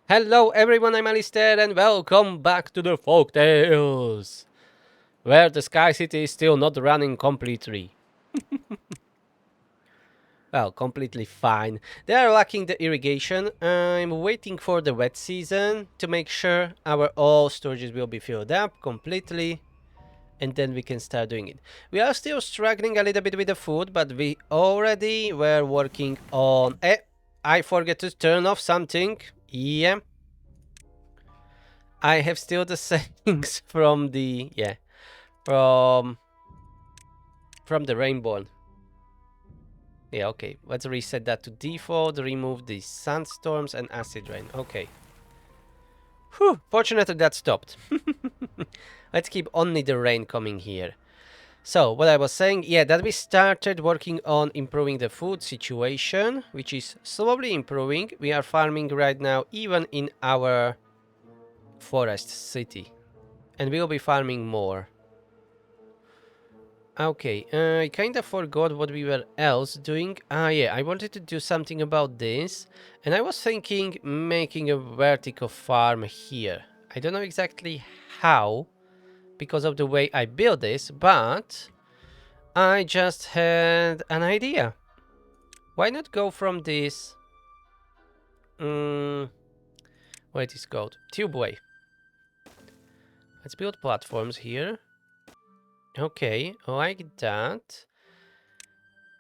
Hello everyone, I'm Alistair and welcome back to the Folktails, where the Sky City is still not running completely. Well, completely fine. They are lacking the irrigation. I'm waiting for the wet season to make sure our all storages will be filled up completely, and then we can start doing it. We are still struggling a little bit with the food, but we already were working on... I forget to turn off something. Yeah. I have still the settings from the from the rainbow. Yeah, okay. Let's reset that to default. Remove the sandstorms and acid rain. Okay. Whew. Fortunately, that stopped. Let's keep only the rain coming here. So, what I was saying, yeah, that we started working on improving the food situation, which is slowly improving. We are farming right now, even in our forest city. And we will be farming more. Okay, I kind of forgot what we were else doing. Ah, yeah, I wanted to do something about this, and I was thinking making a vertical farm here. I don't know exactly how, because of the way I built this, but I just had an idea. Why not go from this, what it is called? Tubeway. Let's build platforms here. Okay, like that.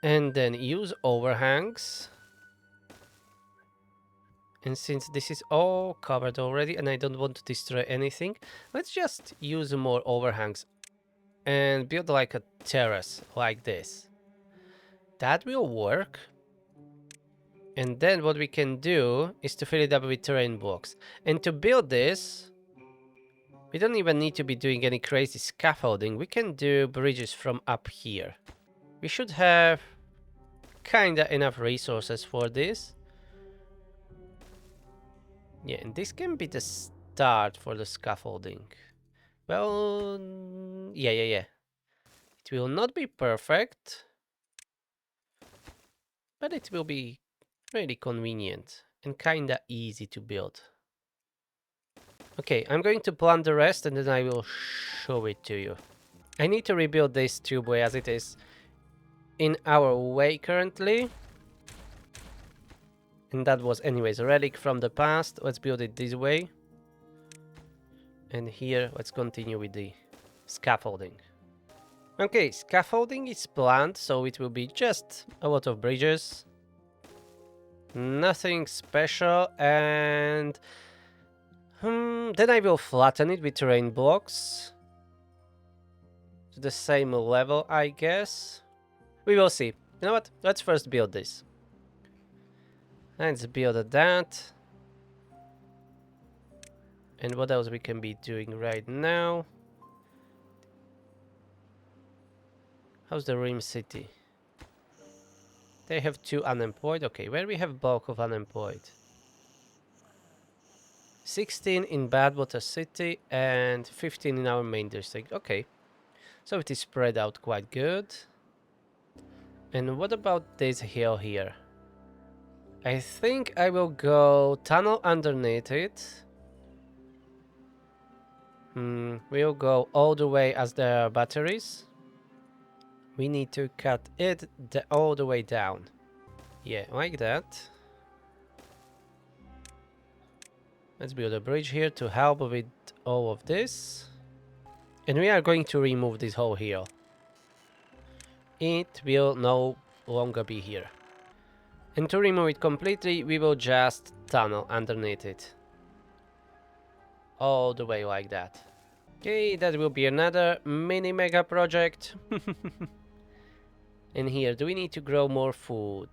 And then use overhangs. And since this is all covered already and I don't want to destroy anything, let's just use more overhangs and build like a terrace like this. That will work. And then what we can do is to fill it up with terrain blocks. And to build this, we don't even need to be doing any crazy scaffolding. We can do bridges from up here. We should have kinda enough resources for this. Yeah, and this can be the start for the scaffolding. Well, yeah. It will not be perfect, but it will be really convenient and kinda easy to build. Okay, I'm going to plant the rest and then I will show it to you. I need to rebuild this tubeway as it is in our way currently. And that was anyways a relic from the past. Let's build it this way. And here, let's continue with the scaffolding. Okay, scaffolding is planned, so it will be just a lot of bridges. Nothing special, and then I will flatten it with terrain blocks to the same level, I guess. We will see. You know what? Let's first build this. Let's build that. And what else we can be doing right now? How's the Rim City? They have 2 unemployed. Okay, where we have bulk of unemployed? 16 in Badwater City and 15 in our main district. Okay, so it is spread out quite good. And what about this hill here? I think I will go tunnel underneath it. We'll go all the way as there are batteries. We need to cut it all the way down. Yeah, like that. Let's build a bridge here to help with all of this. And we are going to remove this whole hill. It will no longer be here. And to remove it completely, we will just tunnel underneath it. All the way like that. Okay, that will be another mini mega project. And here, do we need to grow more food?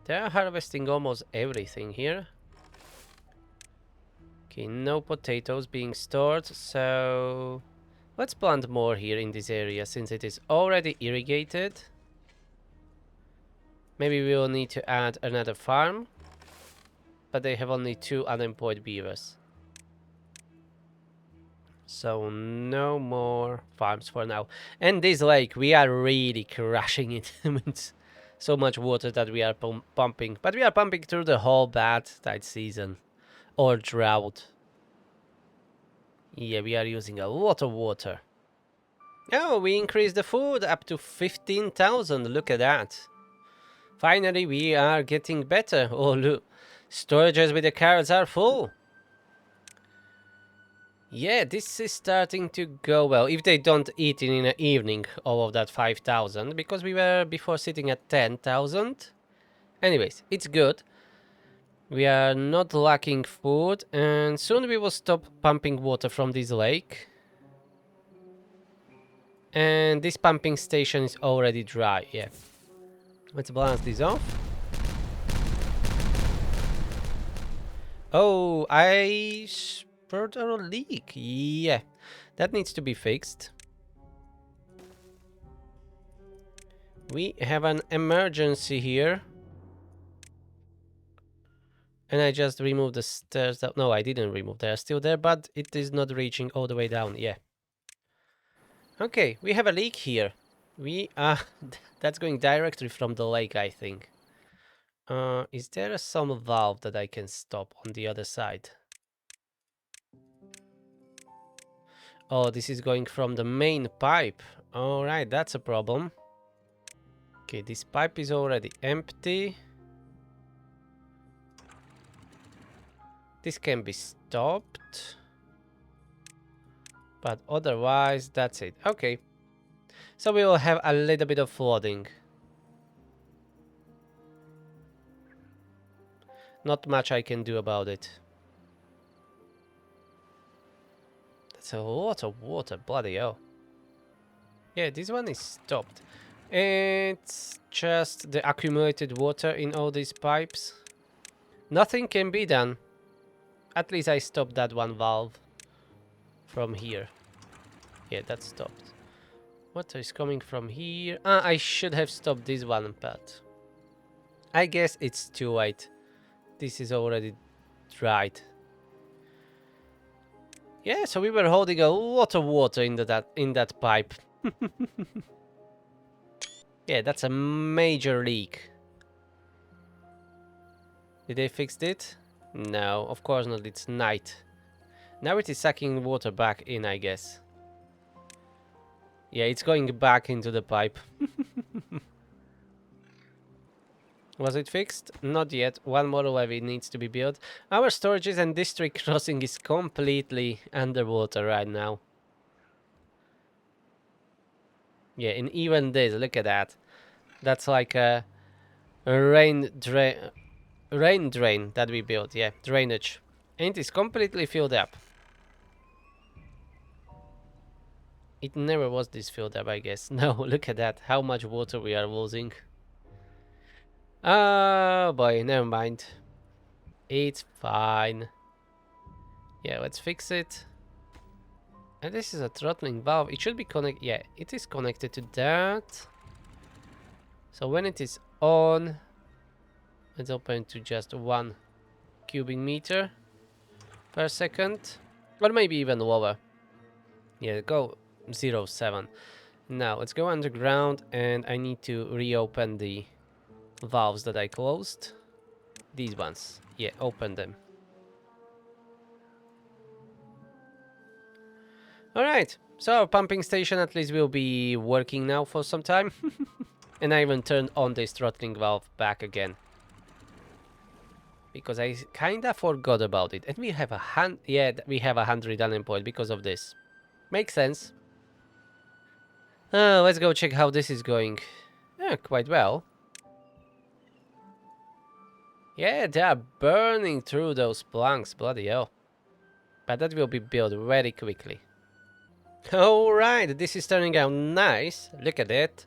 They are harvesting almost everything here. Okay, no potatoes being stored, so let's plant more here in this area since it is already irrigated. Maybe we will need to add another farm, but they have only 2 unemployed beavers. So no more farms for now. And this lake, we are really crushing it. It's so much water that we are pumping. But we are pumping through the whole Badtide season. or drought. Yeah, we are using a lot of water. Oh, we increased the food up to 15,000. Look at that. Finally, we are getting better. Oh, look. Storages with the carrots are full. Yeah, this is starting to go well. If they don't eat in the evening, all of that 5,000, because we were before sitting at 10,000. Anyways, it's good. We are not lacking food, and soon we will stop pumping water from this lake. And this pumping station is already dry, yeah. Let's balance this off. Oh, I spurred a leak. Yeah, that needs to be fixed. We have an emergency here. And I just removed the stairs. No, I didn't remove. They are still there, but it is not reaching all the way down. Yeah. Okay, we have a leak here. We are... That's going directly from the lake, I think. Is there some valve that I can stop on the other side? Oh, this is going from the main pipe. Alright, that's a problem. Okay, this pipe is already empty. This can be stopped. But otherwise, that's it. Okay. So we will have a little bit of flooding. Not much I can do about it. That's a lot of water, bloody hell. Yeah, this one is stopped. It's just the accumulated water in all these pipes. Nothing can be done. At least I stopped that one valve from here. Yeah, that stopped. Water is coming from here. I should have stopped this one, but I guess it's too late. This is already dried. Yeah, so we were holding a lot of water in that pipe. Yeah, that's a major leak. Did they fix it? No, of course not. It's night. Now it is sucking water back in, I guess. Yeah, it's going back into the pipe. Was it fixed? Not yet. One more levee needs to be built. Our storages and district crossing is completely underwater right now. Yeah, and even this, look at that. That's like a rain drain that we built. Yeah, drainage. And it is completely filled up. It never was this filled up, I guess. No, look at that. How much water we are losing. Oh boy, never mind. It's fine. Yeah, let's fix it. And this is a throttling valve. It should be connected. Yeah, it is connected to that. So when it is on, let's open to just 1 cubic meter per second. Or maybe even lower. Yeah, go 0.7. Now let's go underground, and I need to reopen the valves that I closed. These ones. Yeah, open them. Alright, so our pumping station at least will be working now for some time. And I even turned on this throttling valve back again. Because I kinda forgot about it. And we have we have 100 unemployed because of this. Makes sense. Let's go check how this is going. Yeah, quite well. Yeah, they are burning through those planks, bloody hell. But that will be built very quickly. Alright, this is turning out nice. Look at it.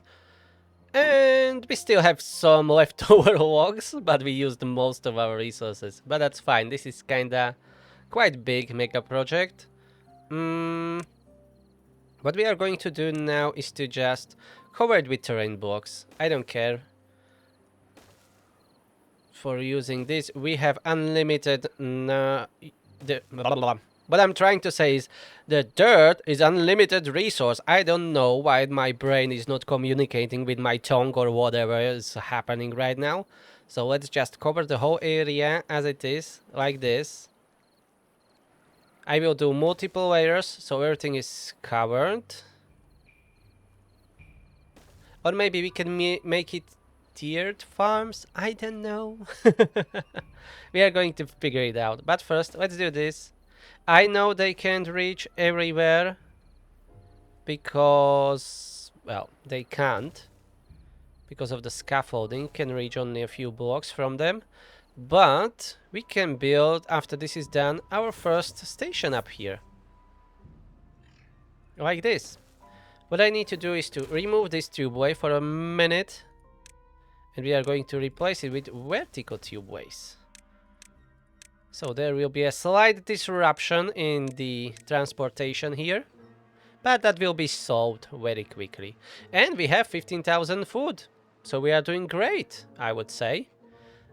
And we still have some leftover logs, but we used most of our resources. But that's fine, this is kinda quite big mega project. What we are going to do now is to just cover it with terrain blocks. I don't care for using this. We have unlimited... What I'm trying to say is the dirt is unlimited resource. I don't know why my brain is not communicating with my tongue or whatever is happening right now. So let's just cover the whole area as it is, like this. I will do multiple layers so everything is covered. Or maybe we can make it tiered farms. I don't know. We are going to figure it out. But first, let's do this. I know they can't reach everywhere because, well, they can't because of the scaffolding. Can reach only a few blocks from them. But we can build, after this is done, our first station up here. Like this. What I need to do is to remove this tubeway for a minute. And we are going to replace it with vertical tubeways. So there will be a slight disruption in the transportation here. But that will be solved very quickly. And we have 15,000 food. So we are doing great, I would say.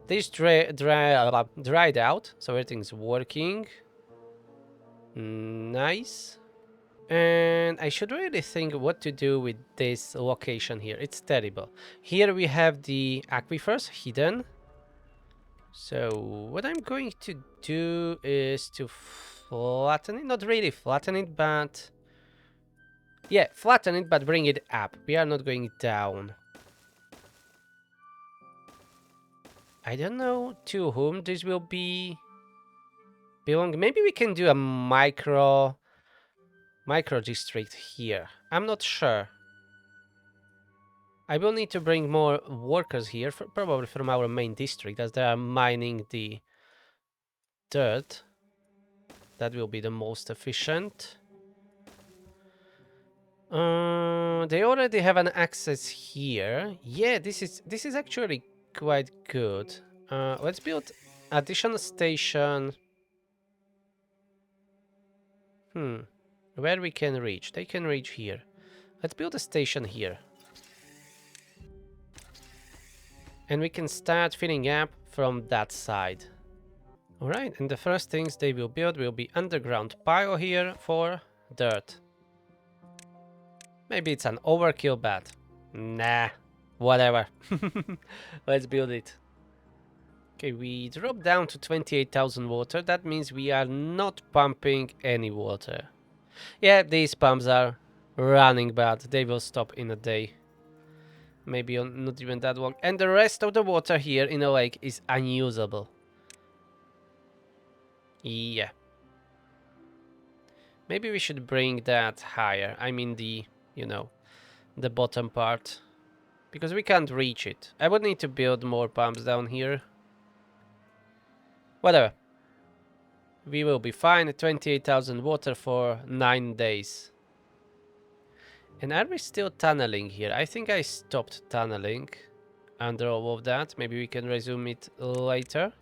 This dried out, so everything's working. Nice. And I should really think what to do with this location here. It's terrible. Here we have the aquifers hidden. So what I'm going to do is to flatten it. Not really flatten it, but... yeah, flatten it, but bring it up. We are not going down. I don't know to whom this will be belong. Maybe we can do a micro district here. I'm not sure. I will need to bring more workers here, probably from our main district, as they are mining the dirt. That will be the most efficient. They already have an access here. Yeah, this is actually quite good. Let's build additional station. Where we can reach? They can reach here. Let's build a station here. And we can start filling up from that side. Alright, and the first things they will build will be underground pile here for dirt. Maybe it's an overkill, but nah, whatever. Let's build it. Okay, we drop down to 28,000 water. That means we are not pumping any water. Yeah, these pumps are running, but they will stop in a day. Maybe not even that long. And the rest of the water here in the lake is unusable. Yeah. Maybe we should bring that higher. I mean the, you know, the bottom part. Because we can't reach it. I would need to build more pumps down here. Whatever. We will be fine. 28,000 water for 9 days. And are we still tunneling here? I think I stopped tunneling under all of that. Maybe we can resume it later.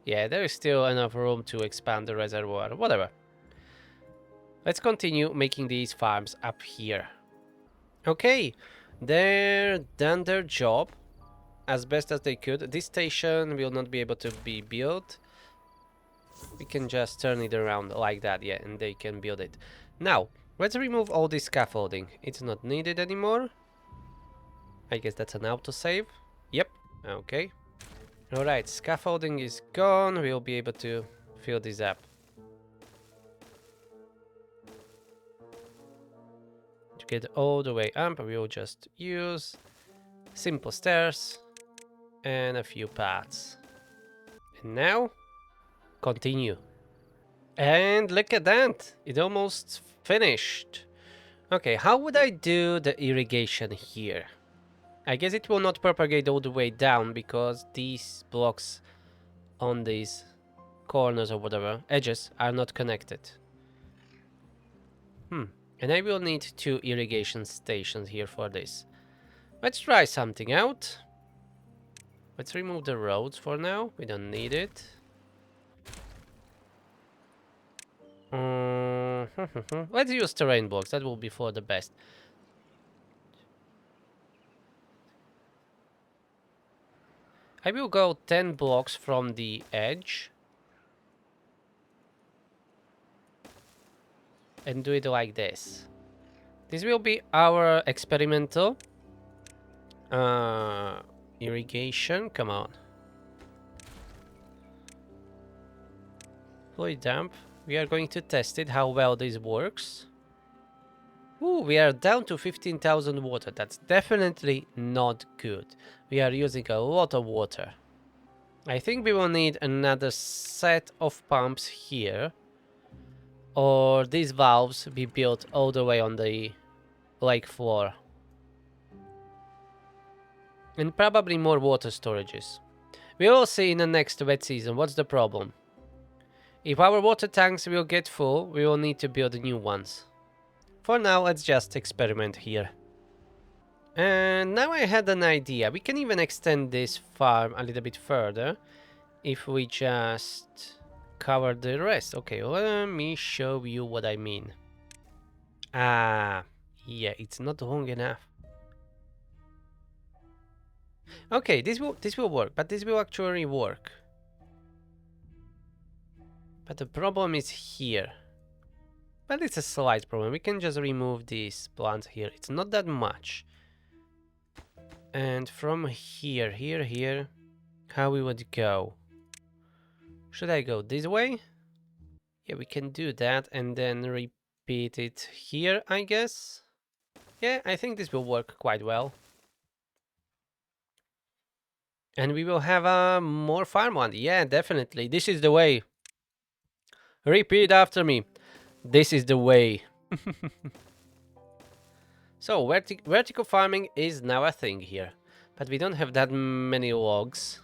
Yeah, there is still enough room to expand the reservoir. Whatever. Let's continue making these farms up here. Okay, they're done their job as best as they could. This station will not be able to be built. We can just turn it around like that, yeah, and they can build it. Now, let's remove all this scaffolding. It's not needed anymore. I guess that's an autosave. Yep, okay. Alright, scaffolding is gone. We'll be able to fill this up. To get all the way up, we'll just use simple stairs and a few paths. And now, continue. And look at that, it almost finished. Okay, how would I do the irrigation here? I guess it will not propagate all the way down because these blocks on these corners or whatever, edges, are not connected. And I will need 2 irrigation stations here for this. Let's try something out. Let's remove the roads for now. We don't need it. Let's use terrain blocks. That will be for the best. I will go 10 blocks from the edge. And do it like this. This will be our experimental irrigation. Come on. Fluid dump. We are going to test it, how well this works. Ooh, we are down to 15,000 water. That's definitely not good. We are using a lot of water. I think we will need another set of pumps here. Or these valves be built all the way on the lake floor. And probably more water storages. We will see in the next wet season what's the problem. If our water tanks will get full, we will need to build new ones. For now, let's just experiment here. And now I had an idea. We can even extend this farm a little bit further if we just cover the rest. Okay, let me show you what I mean. Ah, yeah, it's not long enough. Okay, this will work, but this will actually work. But the problem is here. But it's a slight problem. We can just remove these plants here. It's not that much. And from here, here, how we would go? Should I go this way? Yeah, we can do that and then repeat it here, I guess. Yeah, I think this will work quite well. And we will have a more farmland. Yeah, definitely. This is the way. Repeat after me. This is the way. So, vertical farming is now a thing here. But we don't have that many logs.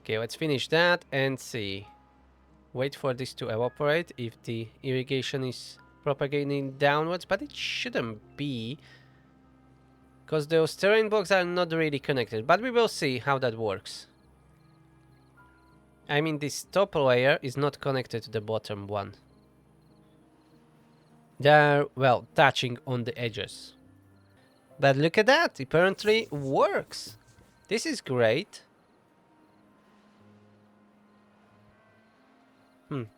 Okay, let's finish that and see. Wait for this to evaporate if the irrigation is propagating downwards, but it shouldn't be. Because those terrain blocks are not really connected, but we will see how that works. I mean, this top layer is not connected to the bottom one. They're, well, touching on the edges. But look at that, it apparently works. This is great.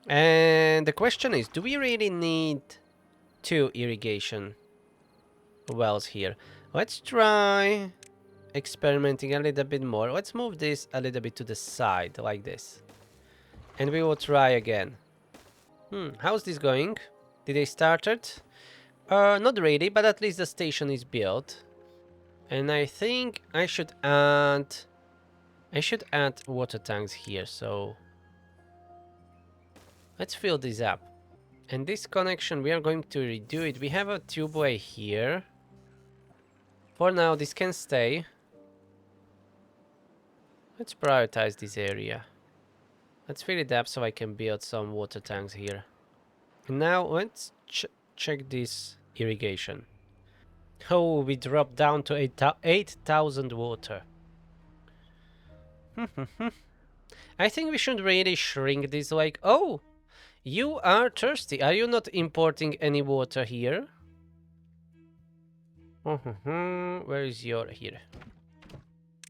And the question is, do we really need 2 irrigation wells here? Let's try experimenting a little bit more. Let's move this a little bit to the side, like this. And we will try again. How's this going? Did they start it? Not really, but at least the station is built. And I think I should add water tanks here, so let's fill this up. And this connection, we are going to redo it. We have a tubeway here. For now, this can stay. Let's prioritize this area. Let's fill it up so I can build some water tanks here. And now let's check this irrigation. Oh, we dropped down to 8,000 water. I think we should really shrink this lake. Oh, you are thirsty. Are you not importing any water here? Where is your... here.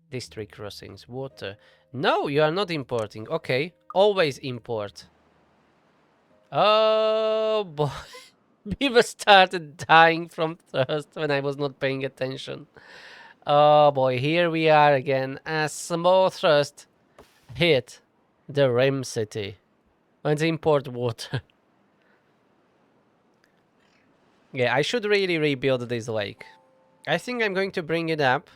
District crossings, water. No, you are not importing. Okay, always import. Oh boy. Beavers started dying from thirst when I was not paying attention. Oh boy, here we are again. A small thrust hit the Rim City. Let's import water. Yeah, I should really rebuild this lake. I think I'm going to bring it up,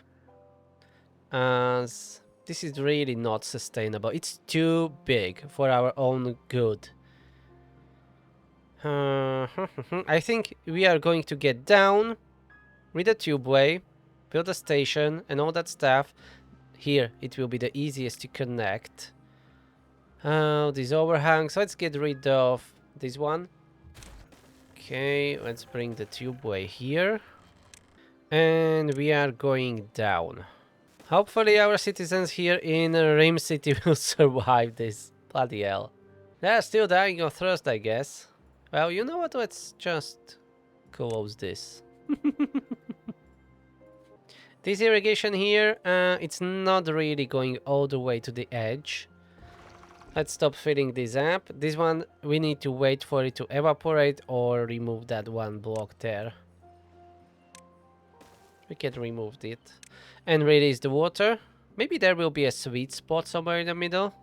as this is really not sustainable. It's too big for our own good. I think we are going to get down with a tubeway, build a station and all that stuff. Here it will be the easiest to connect. These overhangs, let's get rid of this one. Okay, let's bring the tubeway here. And we are going down. Hopefully our citizens here in Rim City will survive this. Bloody hell. They're still dying of thirst, I guess. Well, you know what? Let's just close this. This irrigation here, it's not really going all the way to the edge. Let's stop filling this up. This one, we need to wait for it to evaporate or remove that one block there. We can remove it. And release the water. Maybe there will be a sweet spot somewhere in the middle.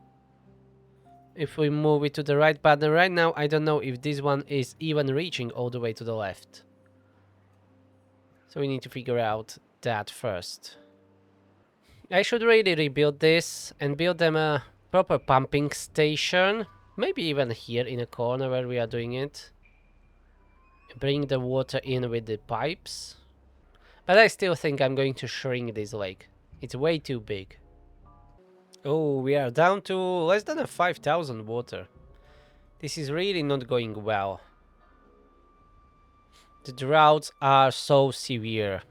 if we move it to the right, but right now I don't know if this one is even reaching all the way to the left. So we need to figure out that first. I should really rebuild this and build them a proper pumping station. Maybe even here in a corner where we are doing it. Bring the water in with the pipes. But I still think I'm going to shrink this lake. It's way too big. Oh, we are down to less than a 5,000 water. This is really not going well. The droughts are so severe.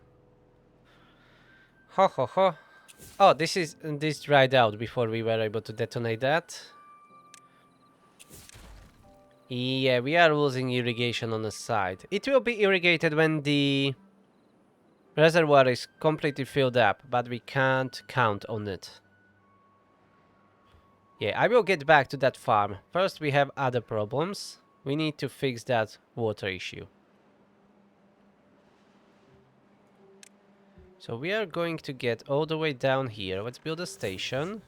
Ho ho ho. Oh, this dried out before we were able to detonate that. Yeah, we are losing irrigation on the side. It will be irrigated when the reservoir is completely filled up, but we can't count on it. Yeah, I will get back to that farm. First, we have other problems. We need to fix that water issue. So we are going to get all the way down here. Let's build a station.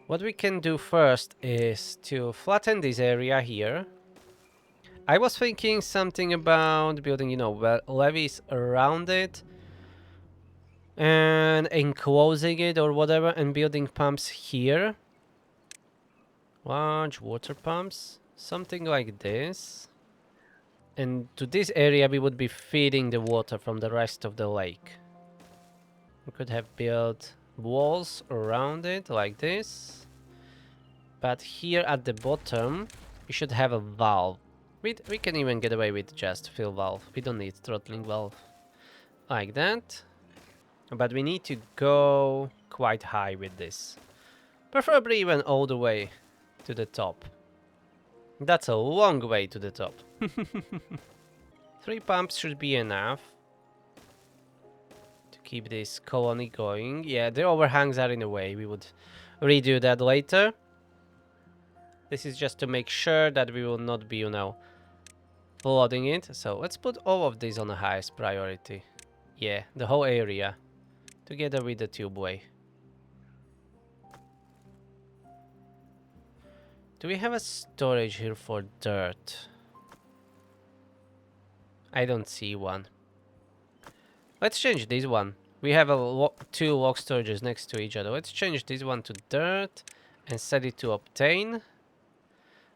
What we can do first is to flatten this area here. I was thinking something about building, you know, levees around it and enclosing it or whatever, and building pumps here. Large water pumps, something like this. And to this area we would be feeding the water from the rest of the lake. We could have built walls around it like this. But here at the bottom we should have a valve. We can even get away with just fill valve. We don't need throttling valve. Like that. But we need to go quite high with this. Preferably even all the way to the top. That's a long way to the top. 3 pumps should be enough to keep this colony going. Yeah, the overhangs are in the way. We would redo that later. This is just to make sure that we will not be, you know, flooding it. So let's put all of these on the highest priority. Yeah, the whole area. Together with the tubeway. Do we have a storage here for dirt? I don't see one. Let's change this one. We have a 2 log storages next to each other. Let's change this one to dirt and set it to obtain.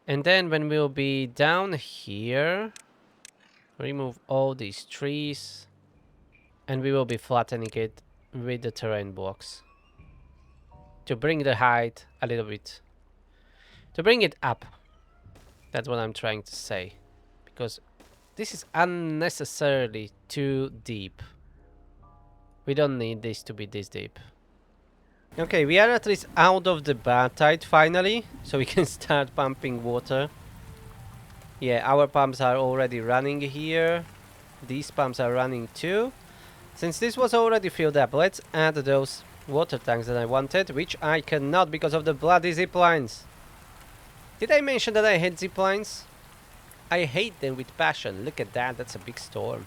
And then when we'll be down here, remove all these trees and we will be flattening it with the terrain blocks to bring the height a little bit, to bring it up. That's what I'm trying to say, because this is unnecessarily too deep. We don't need this to be this deep. Okay, we are at least out of the Badtide finally, so we can start pumping water. Yeah, our pumps are already running here. These pumps are running too. Since this was already filled up, let's add those water tanks that I wanted, which I cannot because of the bloody zip lines. Did I mention that I hate zip lines? I hate them with passion. Look at that, that's a big storm.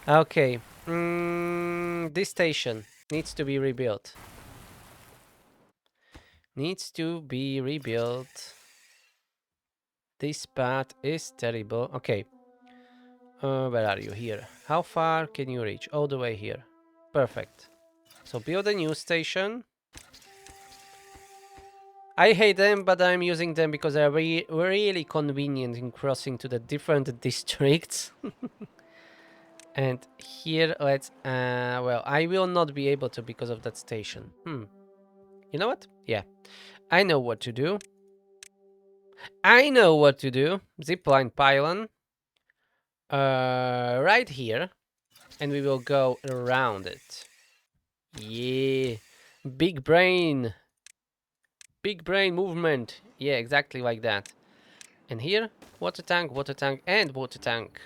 Okay, this station needs to be rebuilt. Needs to be rebuilt. This path is terrible. Okay. Where are you? Here. How far can you reach? All the way here. Perfect. So build a new station. I hate them, but I'm using them because they're really convenient in crossing to the different districts. And here, let's... well, I will not be able to because of that station. You know what? Yeah. I know what to do. I know what to do. Zipline pylon. Right here. And we will go around it. Yeah. Big brain. Big brain movement. Yeah, exactly like that. And here, water tank, and water tank.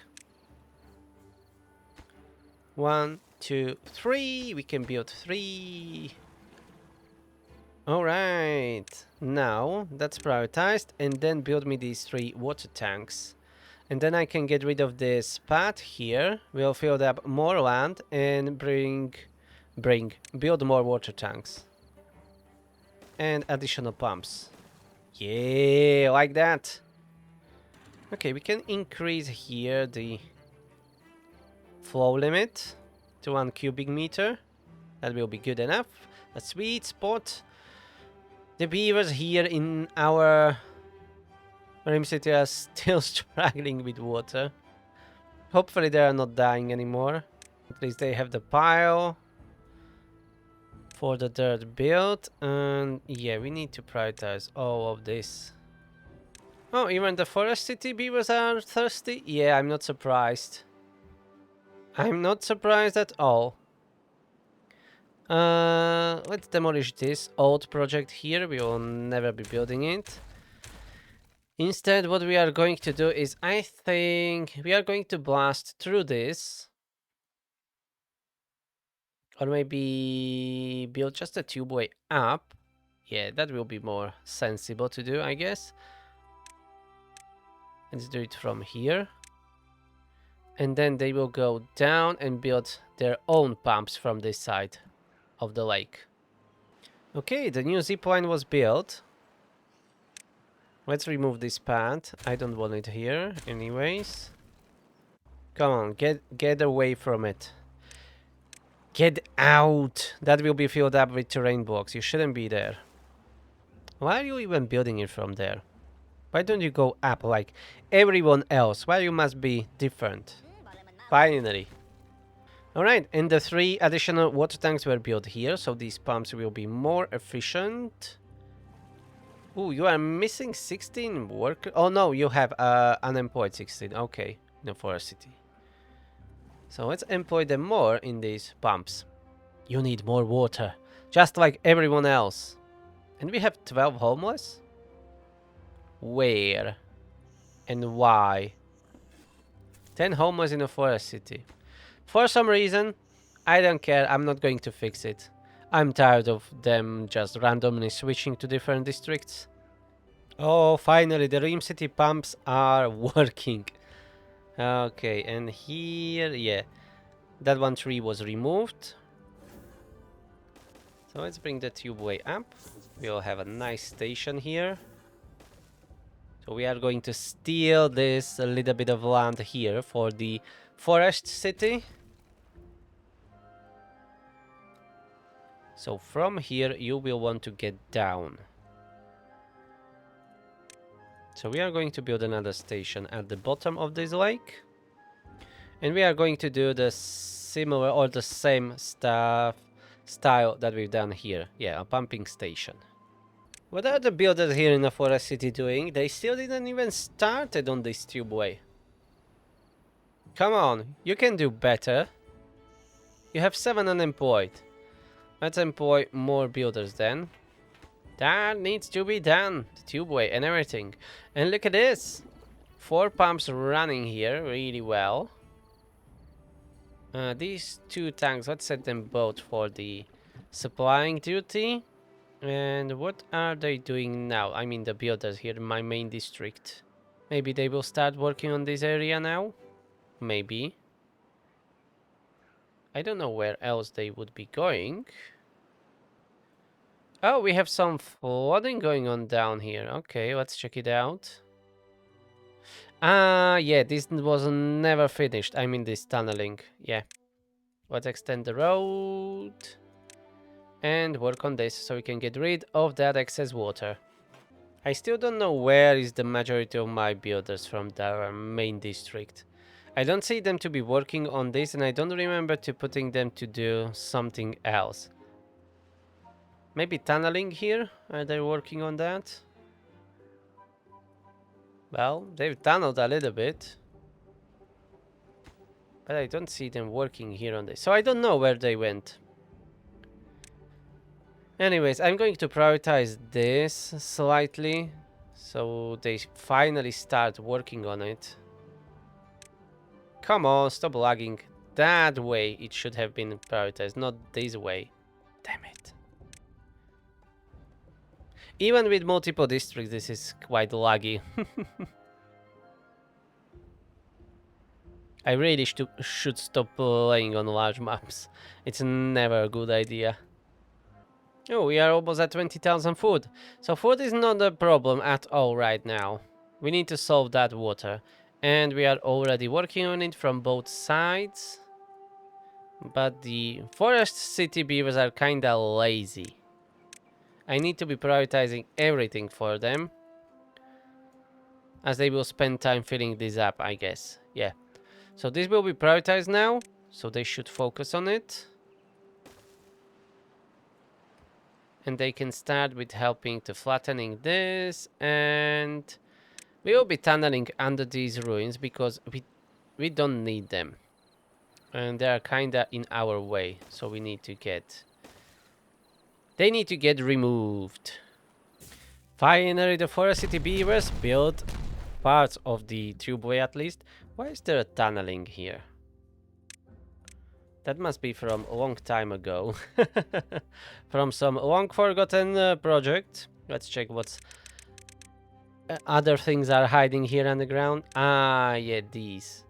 1, 2, 3. We can build 3. Alright. Now, that's prioritized. And then build me these 3 water tanks. And then I can get rid of this path here. We'll fill up more land and build more water tanks. and additional pumps. Yeah, like that. Okay, we can increase here the flow limit to 1 cubic meter. That will be good enough. A sweet spot. The beavers here in our Rim City are still struggling with water. Hopefully they are not dying anymore. At least they have the pile for the dirt build. And yeah, we need to prioritize all of this. Oh, even the forest city beavers are thirsty? Yeah, I'm not surprised. I'm not surprised at all. Let's demolish this old project here. We will never be building it. Instead, what we are going to do is, I think, we are going to blast through this. Or maybe build just a tubeway up. Yeah, that will be more sensible to do, I guess. Let's do it from here. And then they will go down and build their own pumps from this side of the lake. Okay, the new zipline was built. Let's remove this pad. I don't want it here anyways. Come on, get away from it. Get out! That will be filled up with terrain blocks. You shouldn't be there. Why are you even building it from there? Why don't you go up like everyone else? Why you must be different? Finally. Alright, and the 3 additional water tanks were built here, so these pumps will be more efficient. Ooh, you are missing 16 workers. Oh no, you have unemployed 16. Okay, no, for a city. So let's employ them more in these pumps. You need more water, just like everyone else. And we have 12 homeless? Where? And why? 10 homeless in a forest city. For some reason, I don't care. I'm not going to fix it. I'm tired of them just randomly switching to different districts. Oh, finally, the Rim City pumps are working. Okay, and here, yeah, that one tree was removed. So let's bring the tubeway up. We'll have a nice station here. So we are going to steal this a little bit of land here for the forest city. So from here you will want to get down. So we are going to build another station at the bottom of this lake. And we are going to do the similar or the same style that we've done here. Yeah, a pumping station. What are the builders here in the forest city doing? They still didn't even started on this tubeway. Come on, you can do better. You have 7 unemployed. Let's employ more builders then. That needs to be done. The tubeway and everything. And look at this. 4 pumps running here really well. These 2 tanks, let's set them both for the supplying duty. And what are they doing now? I mean the builders here in my main district. Maybe they will start working on this area now? Maybe. I don't know where else they would be going. Oh, we have some flooding going on down here. Okay, let's check it out. Ah, yeah, this was never finished. I mean this tunneling. Yeah. Let's extend the road. And work on this so we can get rid of that excess water. I still don't know where is the majority of my builders from the main district. I don't see them to be working on this, and I don't remember to putting them to do something else. Maybe tunneling here? Are they working on that? Well, they've tunneled a little bit. But I don't see them working here on this. So I don't know where they went. Anyways, I'm going to prioritize this slightly. So they finally start working on it. Come on, stop lagging. That way it should have been prioritized, not this way. Damn it. Even with multiple districts, this is quite laggy. I really should stop playing on large maps. It's never a good idea. Oh, we are almost at 20,000 food. So food is not a problem at all right now. We need to solve that water. And we are already working on it from both sides. But the forest city beavers are kinda lazy. I need to be prioritizing everything for them, as they will spend time filling this up, I guess. Yeah. So this will be prioritized now, so they should focus on it. And they can start with helping to flattening this, and we will be tunneling under these ruins because we don't need them. And they are kinda in our way, so we need to get... They need to get removed. Finally, the Forest City Beavers built parts of the tubeway at least. Why is there a tunneling here? That must be from a long time ago. From some long forgotten project. Let's check what's... other things are hiding here underground. Ah, yeah, these.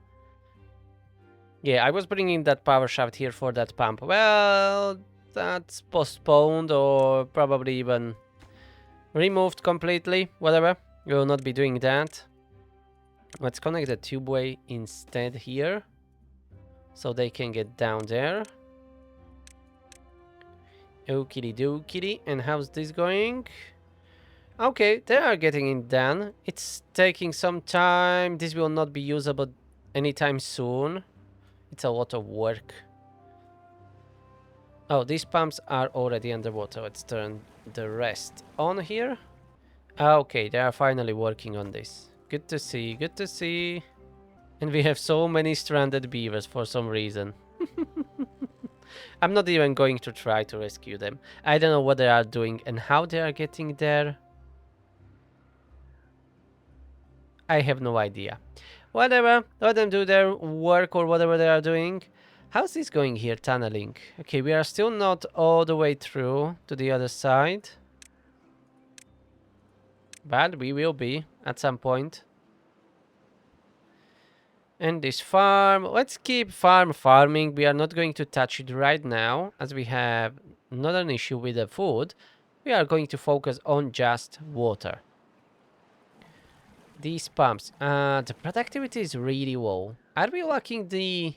Yeah, I was bringing that power shaft here for that pump. Well, that's postponed or probably even removed completely. Whatever. We will not be doing that. Let's connect the tubeway instead here, so they can get down there. Okie dokie. And how's this going? Okay, they are getting it done. It's taking some time. This will not be usable anytime soon. It's a lot of work. Oh, these pumps are already underwater. Let's turn the rest on here. Okay, they are finally working on this. Good to see, good to see. And we have so many stranded beavers for some reason. I'm not even going to try to rescue them. I don't know what they are doing and how they are getting there. I have no idea. Whatever, let them do their work or whatever they are doing. How's this going here, tunneling? Okay, we are still not all the way through to the other side. But we will be at some point. And this farm, let's keep farming. We are not going to touch it right now, as we have not an issue with the food. We are going to focus on just water. These pumps, the productivity is really low. Are we lacking the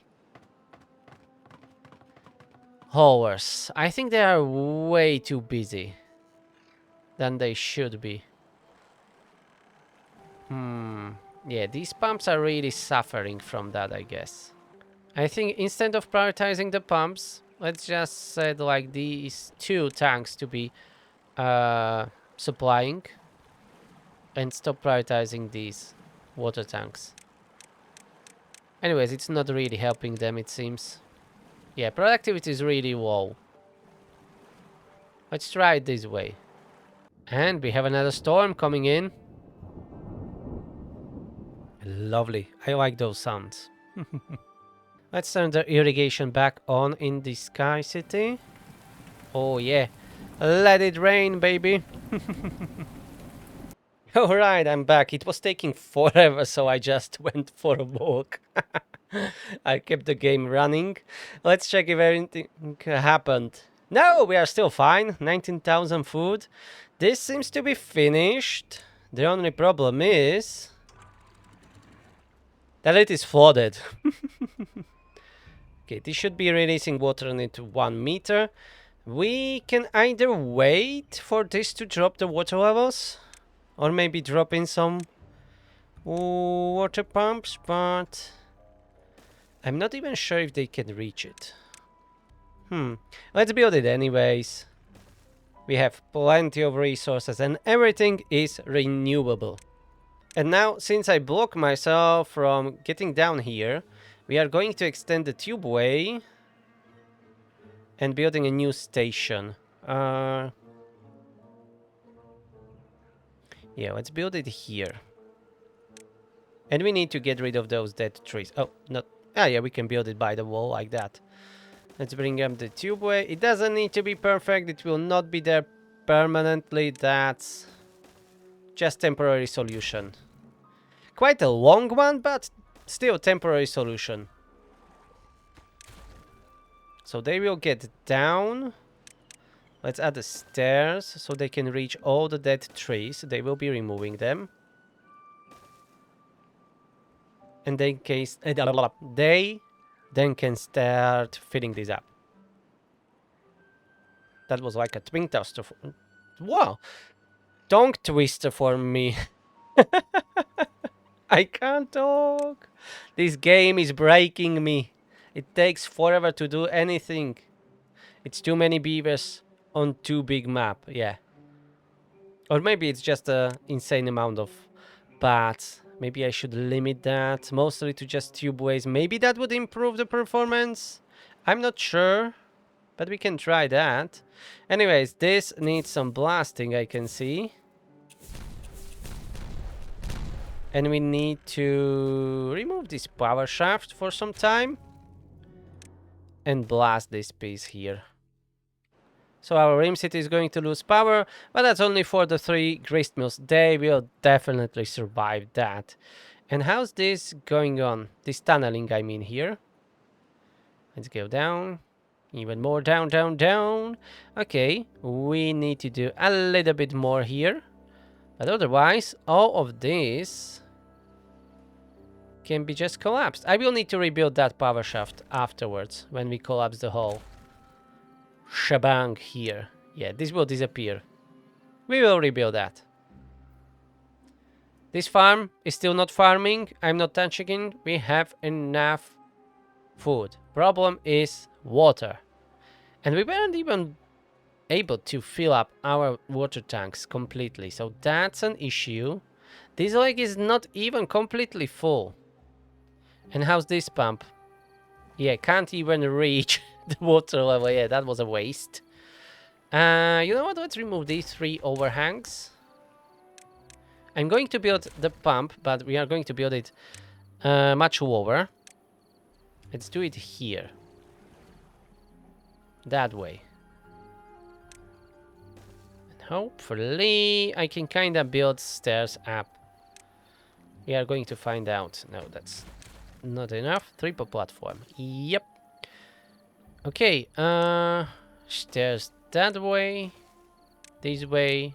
haulers? I think they are way too busy than they should be. Yeah, these pumps are really suffering from that, I guess. I think instead of prioritizing the pumps, let's just set like these 2 tanks to be supplying, and stop prioritizing these water tanks. Anyways, it's not really helping them, it seems. Yeah, productivity is really low. Let's try it this way. And we have another storm coming in. Lovely. I like those sounds. Let's turn the irrigation back on in the Sky City. Oh yeah. Let it rain, baby. Alright, I'm back. It was taking forever, so I just went for a walk. I kept the game running. Let's check if anything happened. No, we are still fine. 19,000 food. This seems to be finished. The only problem is that it is flooded. Okay, this should be releasing water into 1 meter. We can either wait for this to drop the water levels, or maybe drop in some water pumps, but I'm not even sure if they can reach it. Let's build it anyways. We have plenty of resources and everything is renewable. And now, since I block myself from getting down here, we are going to extend the tubeway and building a new station. Yeah, let's build it here. And we need to get rid of those dead trees. Oh, not... Ah, yeah, we can build it by the wall like that. Let's bring up the tubeway. It doesn't need to be perfect. It will not be there permanently. That's just temporary solution. Quite a long one, but still temporary solution. So they will get down. Let's add the stairs so they can reach all the dead trees. They will be removing them. And they then can start filling these up. That was like a twin twister. Wow! Tongue twister for me. I can't talk. This game is breaking me. It takes forever to do anything. It's too many beavers on too big map. Yeah. Or maybe it's just an insane amount of bats. Maybe I should limit that mostly to just tubeways. Maybe that would improve the performance. I'm not sure, but we can try that. Anyways, this needs some blasting, I can see. And we need to remove this power shaft for some time. And blast this piece here. So our Rim City is going to lose power, but that's only for the 3 grist mills. They will definitely survive that. And how's this going on? This tunneling, I mean, here. Let's go down. Even more down, down, down. Okay, we need to do a little bit more here. But otherwise, all of this can be just collapsed. I will need to rebuild that power shaft afterwards when we collapse the whole shebang here. Yeah, this will disappear. We will rebuild that. This farm is still not farming. I'm not touching it. We have enough food. Problem is water. And we weren't even able to fill up our water tanks completely. So that's an issue. This lake is not even completely full. And how's this pump? Yeah, can't even reach the water level. Yeah, that was a waste. You know what? Let's remove these 3 overhangs. I'm going to build the pump, but we are going to build it much lower. Let's do it here. That way. And hopefully I can kind of build stairs up. We are going to find out. No, that's not enough. Triple platform. Yep. Okay, stairs that way. This way.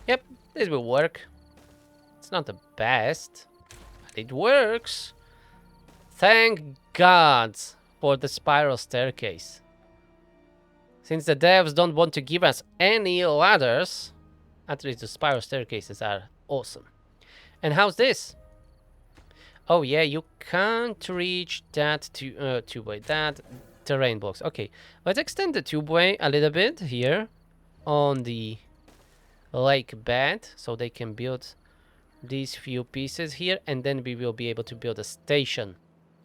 Yep, this will work. It's not the best, but it works. Thank God for the spiral staircase. Since the devs don't want to give us any ladders, at least the spiral staircases are awesome. And how's this? Oh yeah, you can't reach that tubeway, that terrain blocks. Okay, let's extend the tubeway a little bit here on the lake bed so they can build these few pieces here, and then we will be able to build a station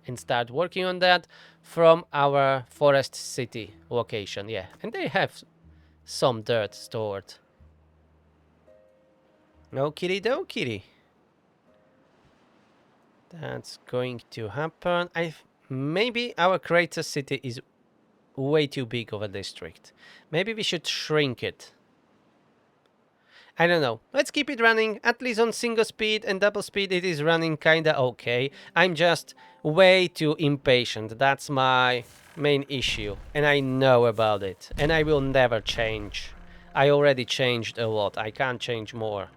and start working on that from our forest city location. Yeah, and they have some dirt stored. No kitty, no kitty. That's going to happen. Maybe our crater city is way too big of a district. Maybe we should shrink it. I don't know. Let's keep it running. At least on single speed and double speed it is running kinda okay. I'm just way too impatient. That's my main issue. And I know about it. And I will never change. I already changed a lot. I can't change more.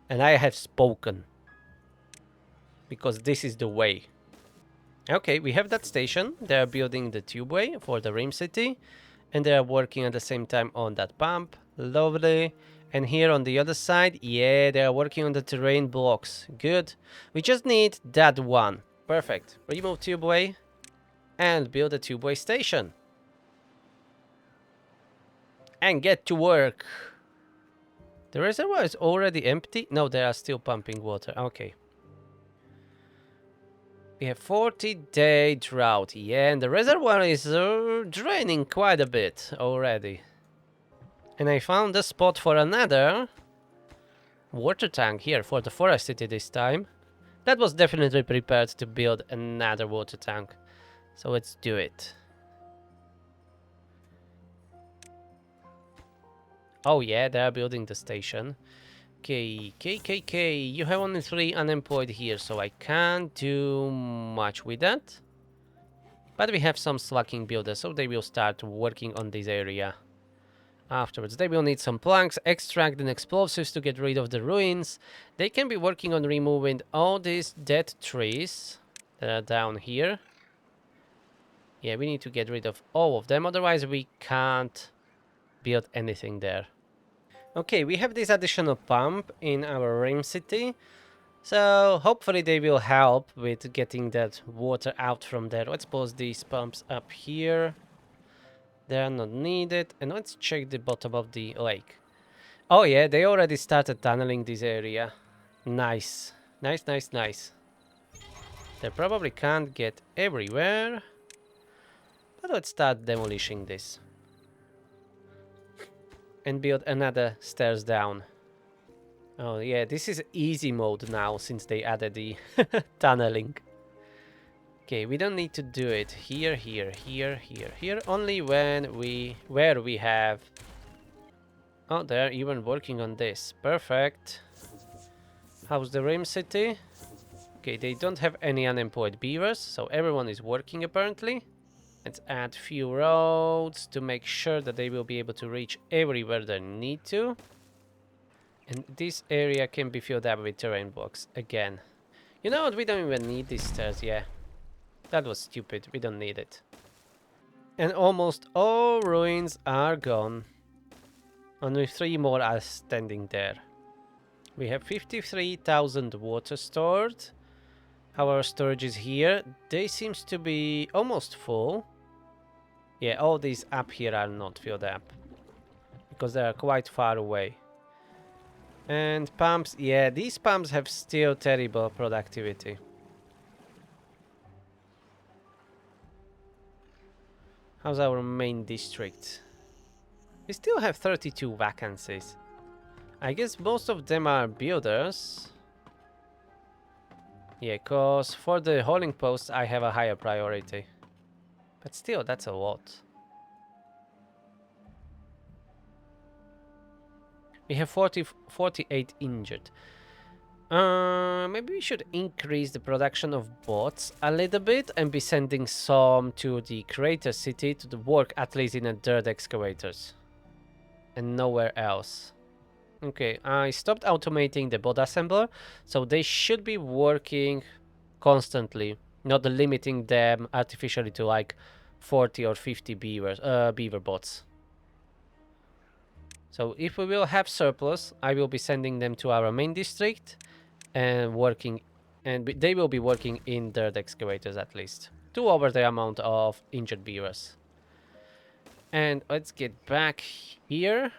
And I have spoken. Because this is the way. Okay, we have that station. They're building the tubeway for the Rim City. And they are working at the same time on that pump. Lovely. And here on the other side, yeah, they are working on the terrain blocks. Good. We just need that one. Perfect. Remove tubeway. And build a tubeway station. And get to work. The reservoir is already empty. No, they are still pumping water. Okay. We have 40-day drought. Yeah, and the reservoir is draining quite a bit already. And I found a spot for another water tank here for the forest city this time. That was definitely prepared to build another water tank. So let's do it. Oh yeah, they are building the station. Okay, KKK, you have only 3 unemployed here, so I can't do much with that. But we have some slacking builders, so they will start working on this area. Afterwards, they will need some planks, extract and explosives to get rid of the ruins. They can be working on removing all these dead trees that are down here. Yeah, we need to get rid of all of them, otherwise we can't build anything there. Okay, we have this additional pump in our Rim City. So hopefully they will help with getting that water out from there. Let's pause these pumps up here. They are not needed. And let's check the bottom of the lake. Oh yeah, they already started tunneling this area. Nice. Nice, nice, nice. They probably can't get everywhere. But let's start demolishing this. And build another stairs down. Oh yeah, this is easy mode now since they added the tunneling. Okay, we don't need to do it here, here, here, here, here. Only when where we have. Oh, they're even working on this. Perfect. How's the Rim City? Okay, they don't have any unemployed beavers, so everyone is working apparently. Let's add few roads to make sure that they will be able to reach everywhere they need to. And this area can be filled up with terrain blocks again. You know what? We don't even need these stairs, yeah. That was stupid. We don't need it. And almost all ruins are gone. Only 3 more are standing there. We have 53,000 water stored. Our storage is here. They seems to be almost full. Yeah, all these up here are not filled up. Because they are quite far away. And pumps, yeah, these pumps have still terrible productivity. How's our main district? We still have 32 vacancies. I guess most of them are builders. Yeah, cause for the hauling posts I have a higher priority. But still, that's a lot. We have 48 injured. Maybe we should increase the production of bots a little bit and be sending some to the Crater City to work at least in the dirt excavators. And nowhere else. Okay, I stopped automating the bot assembler, so they should be working constantly, not limiting them artificially to like 40 or 50 beaver bots. So if we will have surplus, I will be sending them to our main district and working, and they will be working in dirt excavators at least to lower the amount of injured beavers. And let's get back here.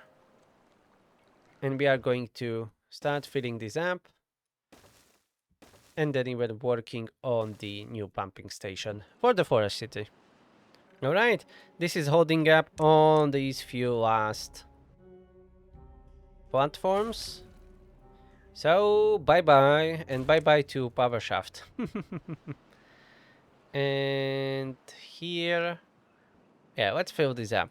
And we are going to start filling this up. And then even working on the new pumping station for the forest city. Alright, this is holding up on these few last platforms. So bye-bye, and bye-bye to power shaft. And here, yeah, let's fill this up.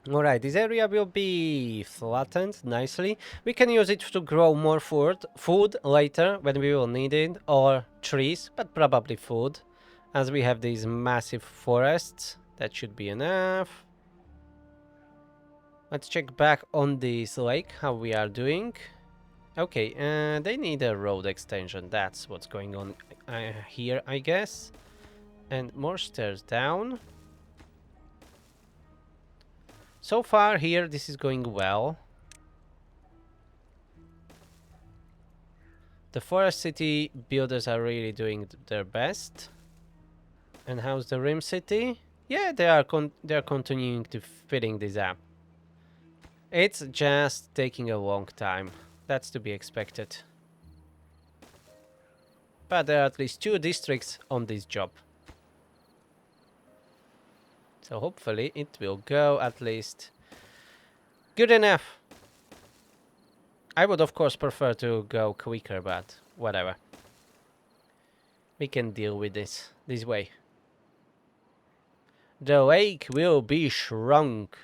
Alright, this area will be flattened nicely. We can use it to grow more food later when we will need it, or trees, but probably food, as we have these massive forests. That should be enough. Let's check back on this lake, how we are doing. Okay, they need a road extension. That's what's going on here, I guess. And more stairs down. So far here, this is going well. The forest city builders are really doing their best. And how's the Rim City? Yeah, they are continuing to filling this up. It's just taking a long time. That's to be expected. But there are at least 2 districts on this job. So hopefully it will go at least good enough. I would of course prefer to go quicker, but whatever. We can deal with this way. The lake will be shrunk.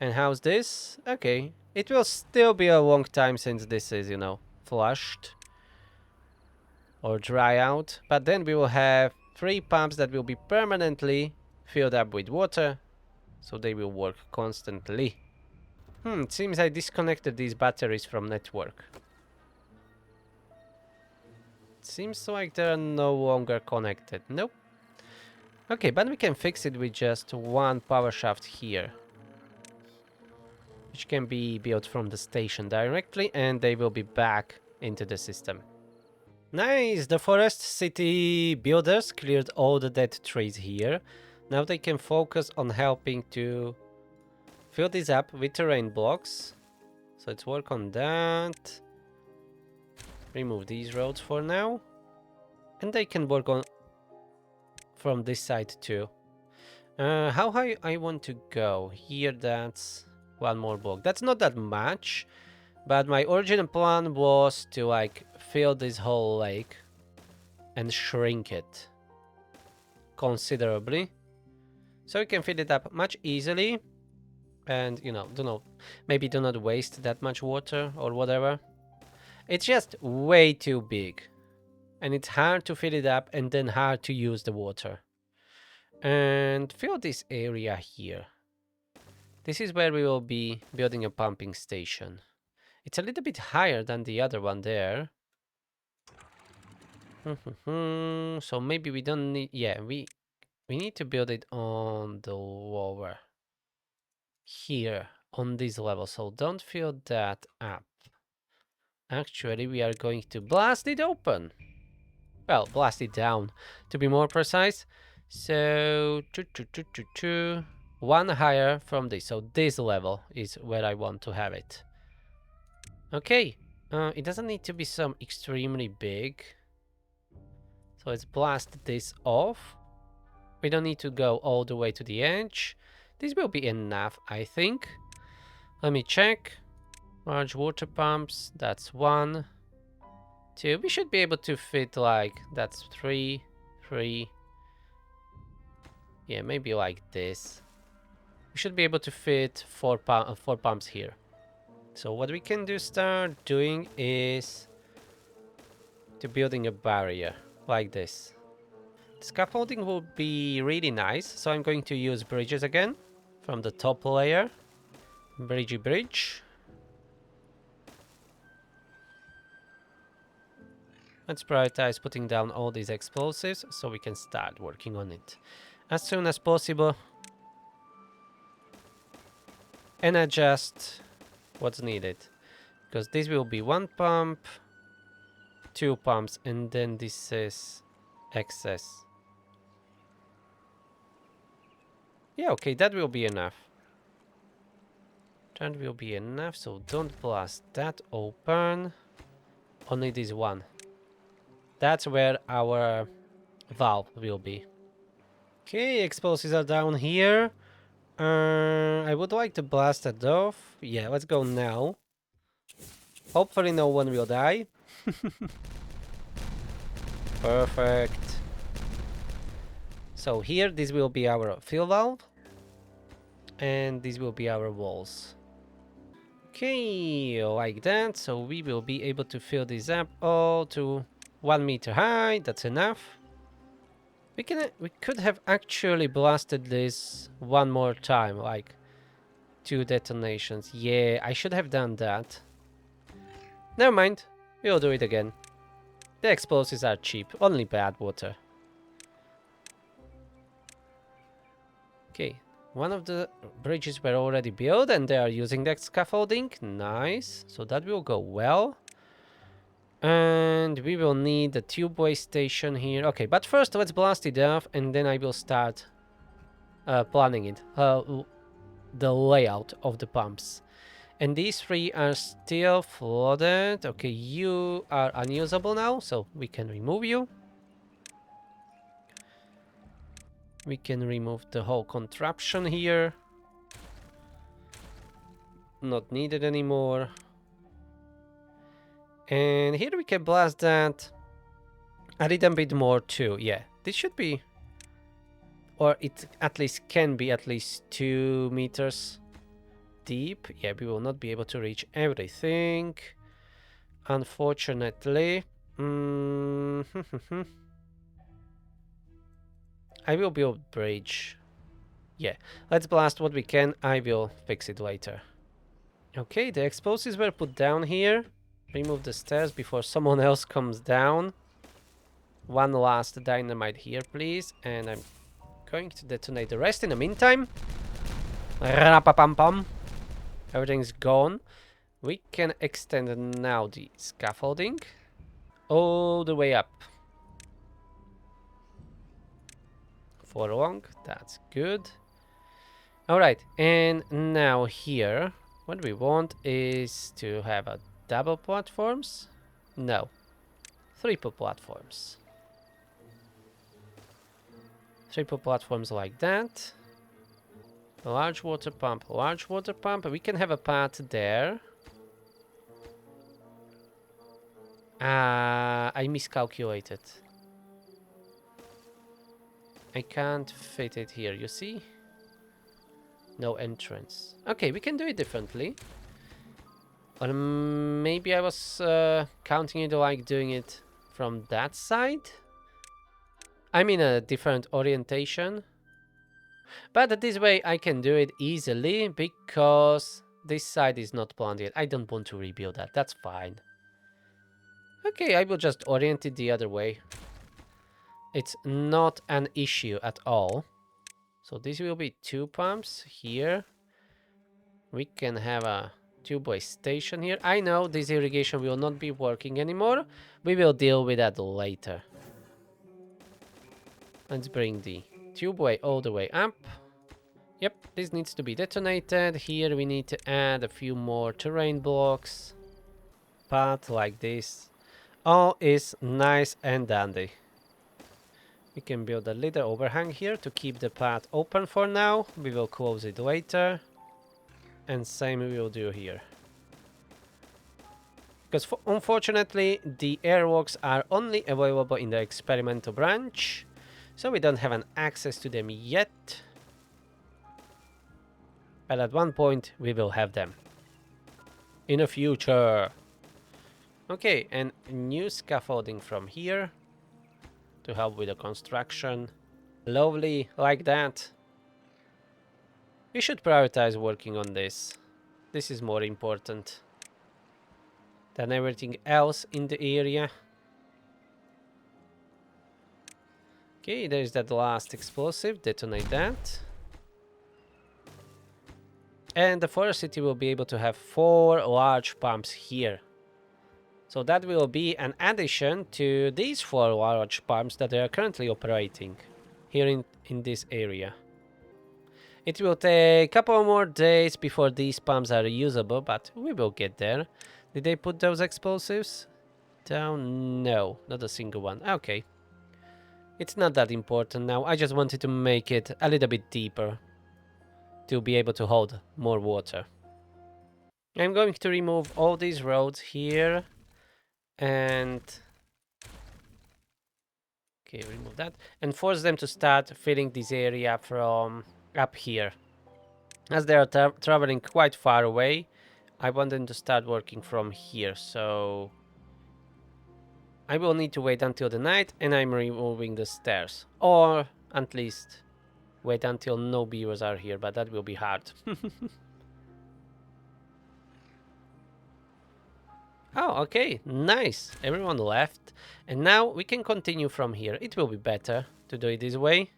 And how's this? Okay. It will still be a long time since this is, you know, flushed. Or dry out. But then we will have 3 pumps that will be permanently filled up with water, so they will work constantly. It seems I disconnected these batteries from network. Seems like they're no longer connected. Nope. Okay, but we can fix it with just one power shaft here, which can be built from the station directly, and they will be back into the system. Nice! The forest city builders cleared all the dead trees here. Now they can focus on helping to fill this up with terrain blocks. So let's work on that. Remove these roads for now. And they can work on from this side too. How high I want to go? Here, that's one more block. That's not that much, but my original plan was to like fill this whole lake and shrink it considerably, so we can fill it up much easily. And maybe do not waste that much water or whatever. It's just way too big, and it's hard to fill it up and then hard to use the water. And fill this area here. This is where we will be building a pumping station. It's a little bit higher than the other one there. So maybe we don't need... Yeah, we need to build it on the lower. Here, on this level. So don't fill that up. Actually, we are going to blast it open. Well, blast it down, to be more precise. So, one higher from this. So this level is where I want to have it. Okay. It doesn't need to be some extremely big. So let's blast this off. We don't need to go all the way to the edge. This will be enough, I think. Let me check. Large water pumps. That's 1, 2. We should be able to fit like... That's 3, 3. Yeah, maybe like this. We should be able to fit 4 pumps here. So what we can start doing is to building a barrier like this. The scaffolding will be really nice, so I'm going to use bridges again from the top layer. Bridgey bridge. Let's prioritize putting down all these explosives so we can start working on it as soon as possible and adjust what's needed, because this will be 1 pump, 2 pumps, and then this is excess. Yeah, okay, that will be enough. That will be enough, so don't blast that open. Only this one. That's where our valve will be. Okay, explosives are down here. I would like to blast that off. Yeah, let's go now. Hopefully no one will die. Perfect. So here, this will be our fill valve. And these will be our walls. Okay, like that. So we will be able to fill this up all to 1 meter high. That's enough. We could have actually blasted this one more time, like 2 detonations. Yeah, I should have done that. Never mind, we'll do it again. The explosives are cheap, only bad water. Okay, one of the bridges were already built and they are using that scaffolding. Nice, so that will go well. And we will need the tubeway station here. Okay, but first let's blast it off and then I will start planning it. The layout of the pumps. And these 3 are still flooded. Okay, you are unusable now, so we can remove you. We can remove the whole contraption here. Not needed anymore. And here we can blast that a little bit more too. Yeah, this should be, or it at least can be at least 2 meters deep. Yeah, we will not be able to reach everything, unfortunately. I will build bridge. Yeah, let's blast what we can. I will fix it later. Okay, the explosives were put down here. Remove the stairs before someone else comes down. One last dynamite here, please. And I'm going to detonate the rest in the meantime. Rapapam-pam. Everything's gone. We can extend now the scaffolding all the way up. For long, that's good. Alright, and now here, what we want is to have a double platforms. No, triple platforms. Triple platforms like that. A large water pump, large water pump. We can have a path there. I miscalculated. I can't fit it here, you see? No entrance. Okay, we can do it differently. Or maybe I was counting it like doing it from that side. I'm in a different orientation. But this way I can do it easily because this side is not planted. I don't want to rebuild that. That's fine. Okay, I will just orient it the other way. It's not an issue at all. So this will be 2 pumps here. We can have a tube-way station here. I know this irrigation will not be working anymore. We will deal with that later. Let's bring the tube-way all the way up. Yep, this needs to be detonated. Here we need to add a few more terrain blocks. Path like this. All is nice and dandy. We can build a little overhang here to keep the path open for now. We will close it later. And same we will do here. Because unfortunately the airwalks are only available in the experimental branch. So we don't have an access to them yet. But at one point we will have them. In the future. Okay, and new scaffolding from here. To help with the construction. Lovely, like that. We should prioritize working on this. This is more important than everything else in the area. Okay, there's that last explosive. Detonate that. And the forest city will be able to have 4 large pumps here. So that will be an addition to these 4 large pumps that they are currently operating here in this area. It will take a couple more days before these pumps are usable, but we will get there. Did they put those explosives down? No, not a single one. Okay. It's not that important now. I just wanted to make it a little bit deeper to be able to hold more water. I'm going to remove all these roads here and okay, remove that and force them to start filling this area from up here. As they are traveling quite far away, I want them to start working from here, so I will need to wait until the night and I'm removing the stairs, or at least wait until no beavers are here, but that will be hard. Oh, okay, nice. Everyone left. And now we can continue from here. It will be better to do it this way.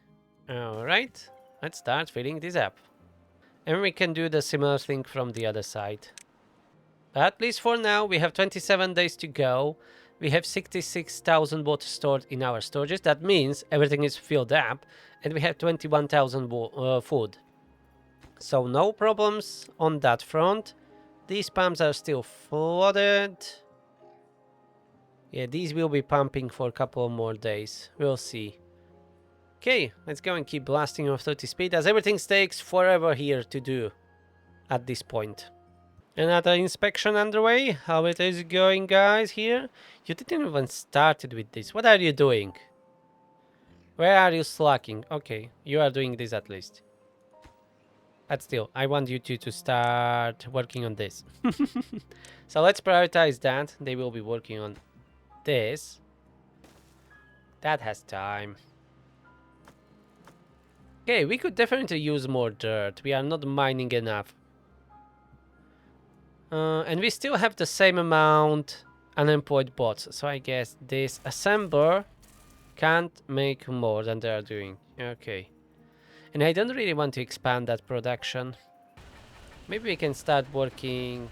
Alright, let's start filling this up. And we can do the similar thing from the other side. But at least for now, we have 27 days to go. We have 66,000 water stored in our storages. That means everything is filled up. And we have 21,000 food. So no problems on that front. These pumps are still flooded. Yeah, these will be pumping for a couple more days. We'll see. Okay, let's go and keep blasting off 30 speed, as everything takes forever here to do at this point. Another inspection underway. How it is going, guys, here? You didn't even started with this. What are you doing? Where are you slacking? Okay, you are doing this at least. But still, I want you two to start working on this. So let's prioritize that. They will be working on this. That has time. Okay, we could definitely use more dirt. We are not mining enough. And we still have the same amount unemployed bots. So I guess this assembler can't make more than they are doing. Okay. And I don't really want to expand that production. Maybe we can start working...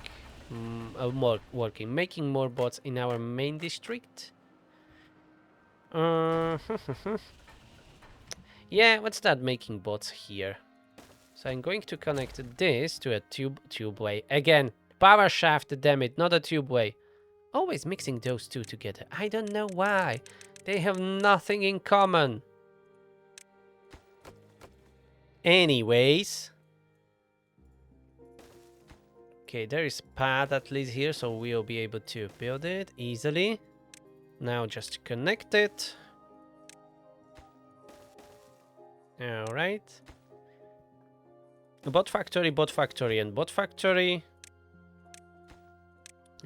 making more bots in our main district. Yeah, let's start making bots here. So I'm going to connect this to a tubeway. Again, power shaft, damn it, not a tubeway. Always mixing those two together. I don't know why. They have nothing in common. Anyways. Okay, there is path at least here, so we'll be able to build it easily. Now just connect it. Alright. Bot factory, and bot factory.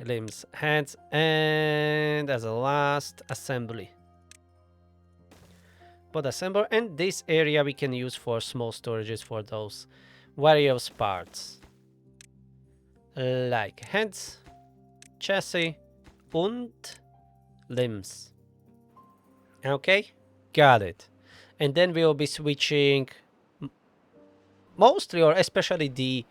Limbs, heads, and as a last, assembly. Bot assembler, and this area we can use for small storages for those various parts. Like heads, chassis, and limbs. Okay, got it. And then we'll be switching mostly or especially the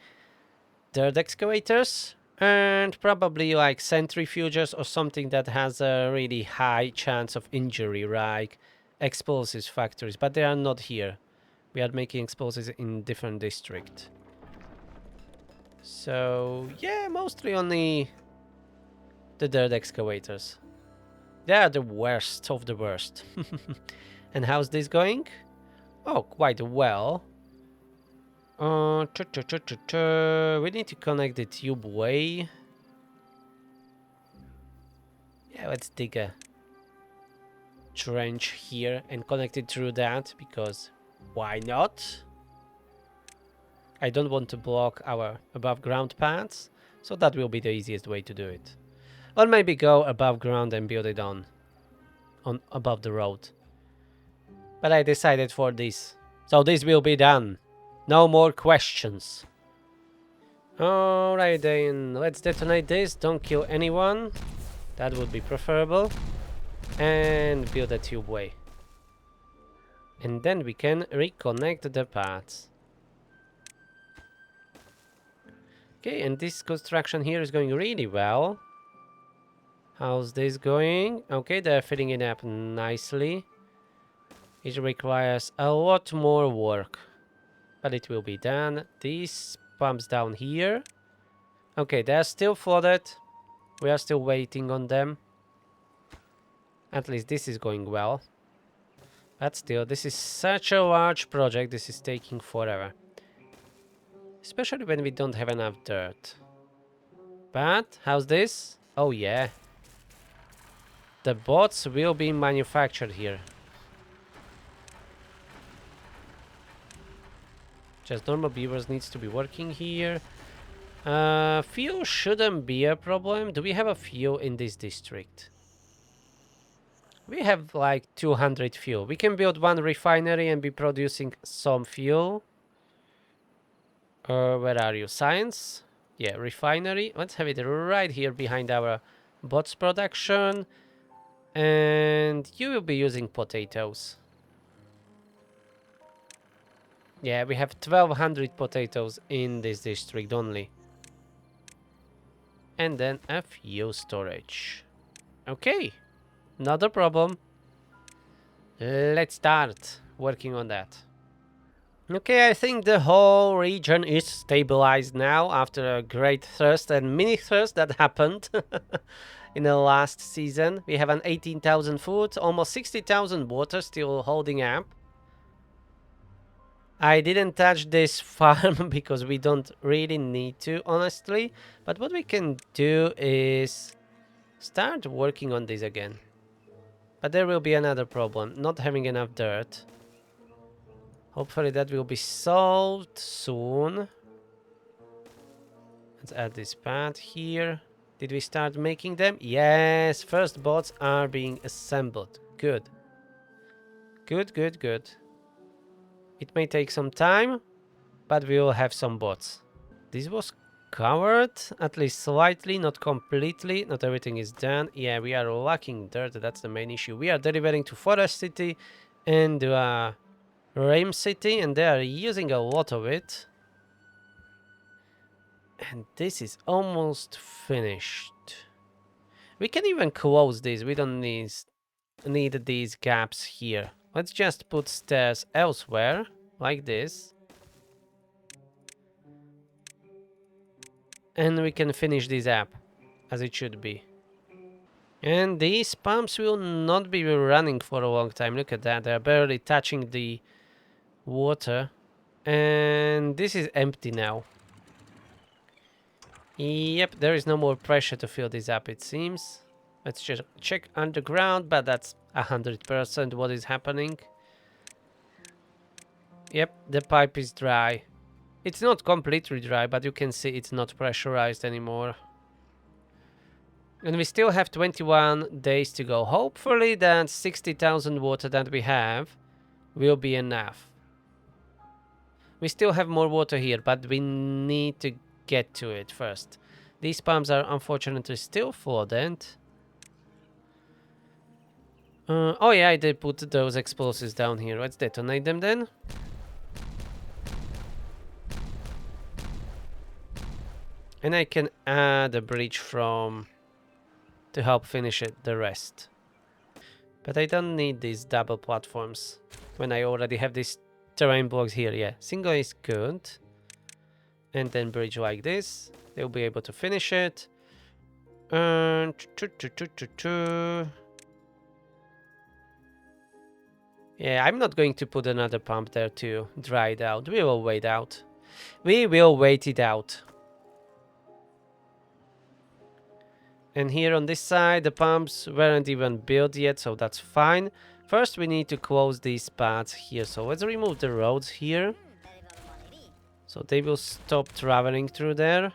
dirt excavators and probably like centrifuges or something that has a really high chance of injury, like explosives factories, but they are not here. We are making explosives in different district. So yeah, mostly only the dirt excavators. They are the worst of the worst. And how's this going? Oh, quite well. We need to connect the tube way. Yeah, let's dig a trench here and connect it through that, because why not? I don't want to block our above ground paths, so that will be the easiest way to do it. Or maybe go above ground and build it on above the road. But I decided for this. So this will be done. No more questions. Alright then, let's detonate this. Don't kill anyone. That would be preferable. And build a tubeway. And then we can reconnect the paths. Okay, and this construction here is going really well. How's this going? Okay, they're filling it up nicely. It requires a lot more work, but it will be done. These pumps down here. Okay, they're still flooded. We are still waiting on them. At least this is going well. But still, this is such a large project. This is taking forever. Especially when we don't have enough dirt. But, how's this? Oh yeah. The bots will be manufactured here. Just normal beavers needs to be working here. Fuel shouldn't be a problem. Do we have a fuel in this district? We have like 200 fuel. We can build one refinery and be producing some fuel. Where are you? Science? Yeah, refinery. Let's have it right here behind our bots production. And you will be using potatoes. Yeah, we have 1200 potatoes in this district only. And then a fuel storage. Okay, not a problem. Let's start working on that. Okay, I think the whole region is stabilized now after a great thirst and mini thirst that happened in the last season. We have an 18,000 food, almost 60,000 water still holding up. I didn't touch this farm because we don't really need to, honestly. But what we can do is start working on this again. But there will be another problem, not having enough dirt. Hopefully that will be solved soon. Let's add this pad here. Did we start making them? Yes, first bots are being assembled. Good. Good, good, good. It may take some time, but we will have some bots. This was covered, at least slightly, not completely. Not everything is done. Yeah, we are lacking dirt. That's the main issue. We are delivering to Forest City and Rame City, and they are using a lot of it. And this is almost finished. We can even close this. We don't need these gaps here. Let's just put stairs elsewhere, like this. And we can finish this up, as it should be. And these pumps will not be running for a long time. Look at that, they're barely touching the water. And this is empty now. Yep, there is no more pressure to fill this up, it seems. Let's just check underground, but that's 100% what is happening. Yep, the pipe is dry. It's not completely dry, but you can see it's not pressurized anymore. And we still have 21 days to go. Hopefully that 60,000 water that we have will be enough. We still have more water here, but we need to get to it first. These pumps are unfortunately still flooded. Oh yeah, I did put those explosives down here. Let's detonate them then. And I can add a bridge from to help finish it, the rest. But I don't need these double platforms when I already have these terrain blocks here. Yeah, single is good. And then bridge like this. They'll be able to finish it. And yeah, I'm not going to put another pump there to dry it out. We will wait out. We will wait it out. And here on this side, the pumps weren't even built yet, so that's fine. First, we need to close these paths here. So let's remove the roads here. So they will stop traveling through there.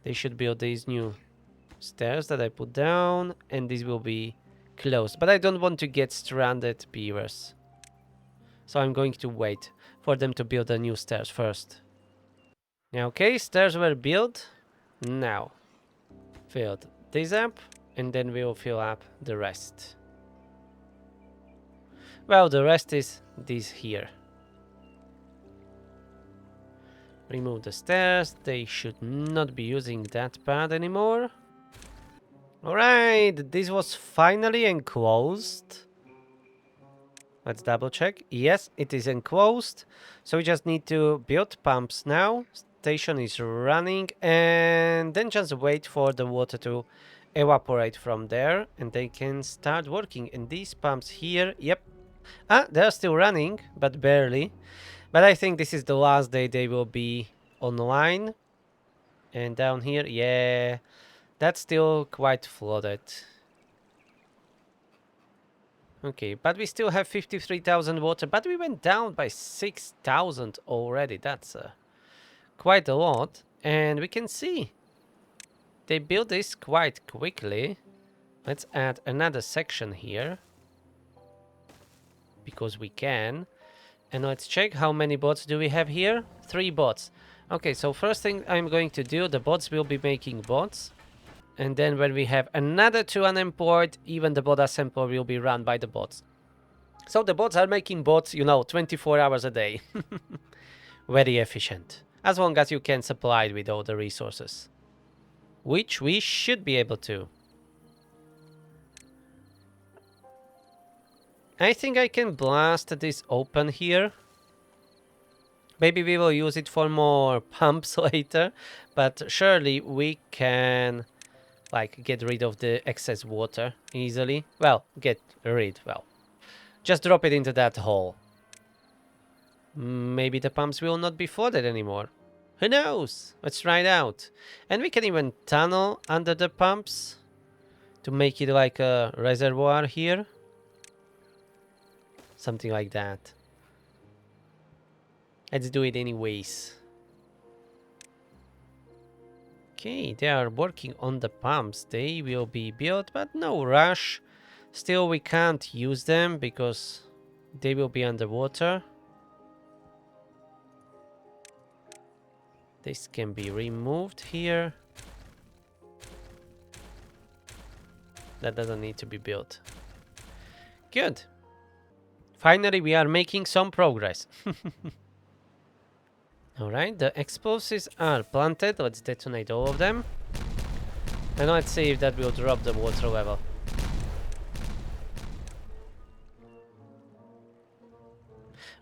They should build these new stairs that I put down, and these will be closed. But I don't want to get stranded beavers. So I'm going to wait for them to build the new stairs first. Okay, stairs were built. Now, filled this up, and then we will fill up the rest. Well, the rest is this here. Remove the stairs. They should not be using that path anymore. Alright, this was finally enclosed. Let's double check. Yes, it is enclosed. So we just need to build pumps now. Station is running, and then just wait for the water to evaporate from there, and they can start working. And these pumps here, yep. They're still running, but barely. But I think this is the last day they will be online. And down here, yeah, that's still quite flooded. Okay, but we still have 53,000 water, but we went down by 6,000 already. That's quite a lot. And we can see they built this quite quickly. Let's add another section here, because we can. And let's check how many bots do we have here. 3 bots. Okay, so first thing I'm going to do, the bots will be making bots. And then when we have another 2 unemployed, even the bot assembler will be run by the bots. So the bots are making bots, you know, 24 hours a day. Very efficient. As long as you can supply it with all the resources. Which we should be able to. I think I can blast this open here. Maybe we will use it for more pumps later. But surely we can, like, get rid of the excess water easily. Well, just drop it into that hole. Maybe the pumps will not be flooded anymore. Who knows? Let's try it out. And we can even tunnel under the pumps to make it like a reservoir here. Something like that. Let's do it anyways. Okay, they are working on the pumps. They will be built, but no rush. Still, we can't use them because They will be underwater. This can be removed here. That doesn't need to be built. Good. Finally, we are making some progress. Alright, the explosives are planted. Let's detonate all of them. And let's see if that will drop the water level.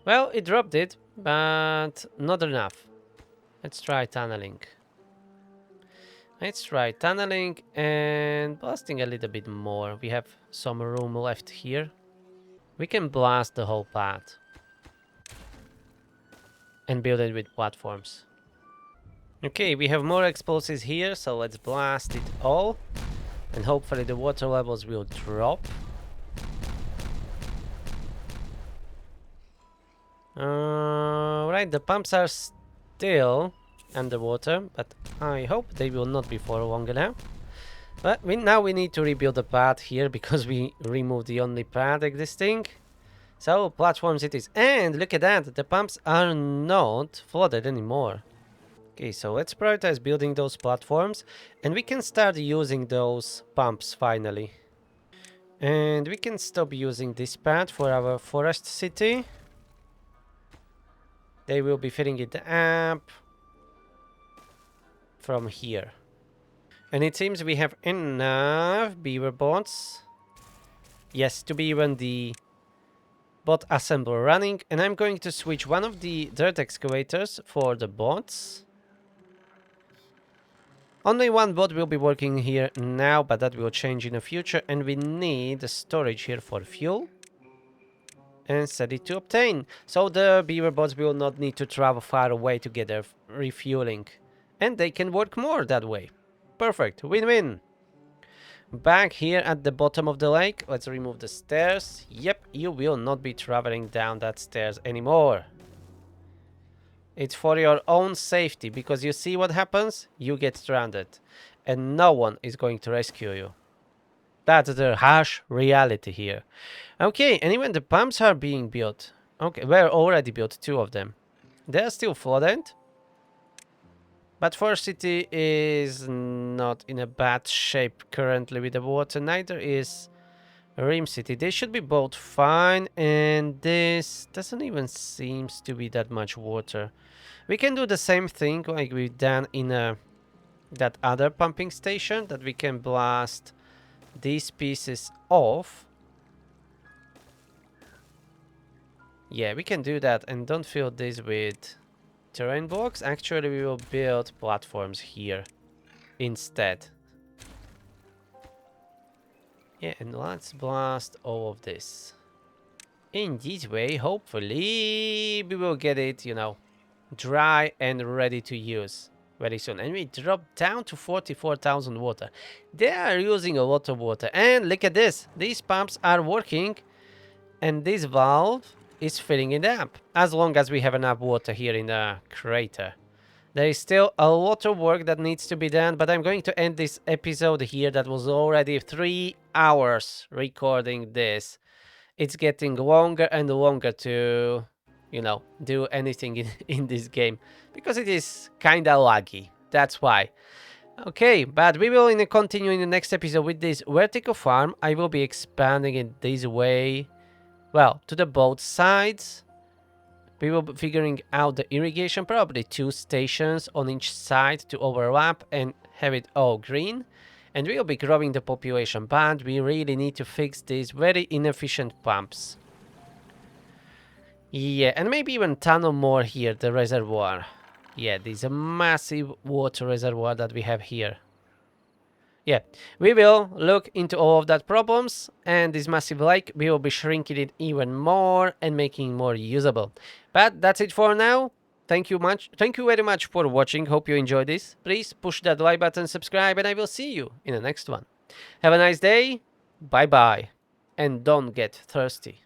Well, it dropped it, but not enough. Let's try tunneling. Let's try tunneling and blasting a little bit more. We have some room left here. We can blast the whole path. And build it with platforms. Okay, we have more explosives here, so let's blast it all. And hopefully the water levels will drop. Right, the pumps are still underwater, but I hope they will not be for longer now. But now we need to rebuild the path here because we removed the only path existing. So platforms it is. And look at that, the pumps are not flooded anymore. Okay, so let's prioritize building those platforms and we can start using those pumps finally. And we can stop using this path for our forest city. They will be filling it up from here. And it seems we have enough beaver bots. Yes, to be even the bot assembler running. And I'm going to switch one of the dirt excavators for the bots. Only one bot will be working here now, but that will change in the future. And we need storage here for fuel. And set it to obtain. So the beaver bots will not need to travel far away to get their refueling. And they can work more that way. Perfect. Win-win. Back here at the bottom of the lake. Let's remove the stairs. Yep, you will not be traveling down that stairs anymore. It's for your own safety, because you see what happens? You get stranded. And no one is going to rescue you. That's the harsh reality here. Okay, and even the pumps are being built. Okay, we're already built 2 of them. They're still flooded. But Forest City is not in a bad shape currently with the water. Neither is Rim City. They should be both fine. And this doesn't even seem to be that much water. We can do the same thing like we've done in that other pumping station. That we can blast these pieces off. Yeah, we can do that. And don't fill this with terrain blocks. Actually, we will build platforms here instead. Yeah, and let's blast all of this. In this way, hopefully, we will get it, you know, dry and ready to use very soon. And we drop down to 44,000 water. They are using a lot of water. And look at this. These pumps are working. And this valve is filling it up. As long as we have enough water here in the crater. There is still a lot of work that needs to be done. But I'm going to end this episode here. That was already 3 hours recording this. It's getting longer and longer to, you know, do anything in this game. Because it is kinda laggy. That's why. Okay, but we will continue in the next episode with this vertical farm. I will be expanding it this way. Well, to the both sides. We will be figuring out the irrigation. Probably 2 stations on each side to overlap and have it all green. And we will be growing the population. But we really need to fix these very inefficient pumps. Yeah, and maybe even tunnel more here, the reservoir. Yeah, this is a massive water reservoir that we have here. Yeah, we will look into all of that problems, and this massive lake, we will be shrinking it even more and making it more usable. But that's it for now. Thank you very much for watching. Hope you enjoyed this. Please push that like button, subscribe, and I will see you in the next one. Have a nice day. Bye bye. And don't get thirsty.